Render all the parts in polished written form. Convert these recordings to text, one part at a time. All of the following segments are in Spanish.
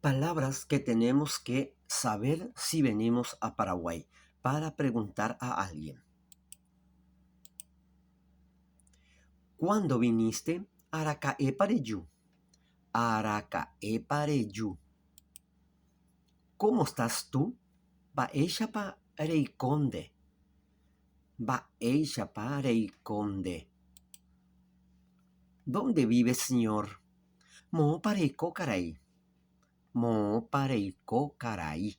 Palabras que tenemos que saber si venimos a Paraguay para preguntar a alguien. ¿Cuándo viniste? Aracaé Pareyu. Aracaé Pareyu. ¿Cómo estás tú? Baeshapa Reikonde. Baeshapa Reikonde. ¿Dónde vive, señor? Mo Pareiko Caray. Mo Pareiko Caray.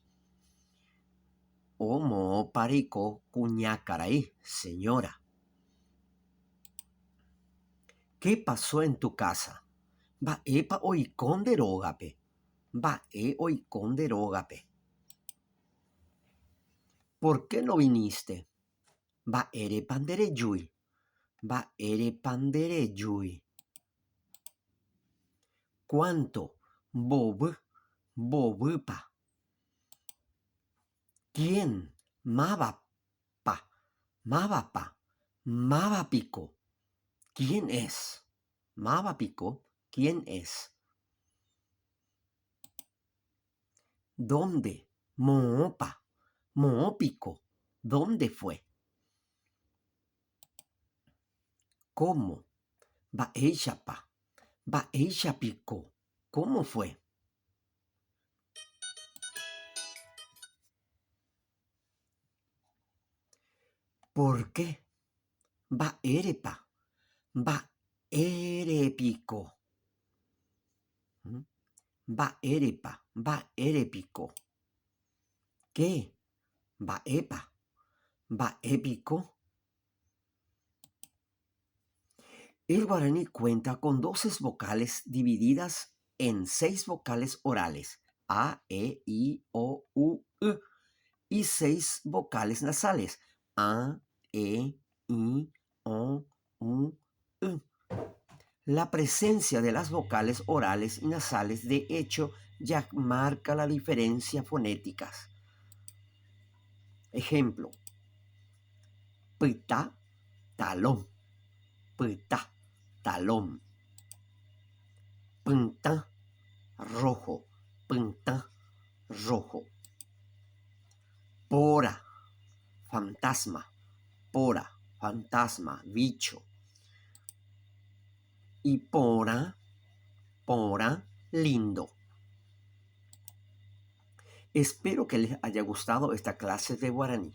O Mo Pareiko Cuñacaray, señora. ¿Qué pasó en tu casa? Baepa oikonde rógape. Bae oikonde rógape. ¿Por qué no viniste? Baere pandereyui. Baere pandereyui. ¿Cuánto? Bobupa. ¿Quién? Mabapa. Mabapa. Mabapico. ¿Quién es? Mabapico. ¿Quién es? ¿Dónde? Moopa. Moopico. ¿Dónde fue? ¿Cómo? Baeshapa. Baeshapico. ¿Cómo fue? ¿Por qué? Baerepa. Baerepico. Baerepa. Baerepico. ¿Qué? Baepa. Baepico. El guaraní cuenta con 12 vocales divididas en 6 vocales orales, A, E, I, O, U, E, y 6 vocales nasales, A, E, I, O, U, E. La presencia de las vocales orales y nasales de hecho ya marca la diferencia fonética. Ejemplo: pita, talón, pita, talón. Punta, rojo, punta, rojo. Pora, fantasma, pora, fantasma, bicho. Y pora, lindo. Espero que les haya gustado esta clase de guaraní.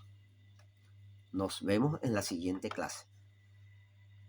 Nos vemos en la siguiente clase.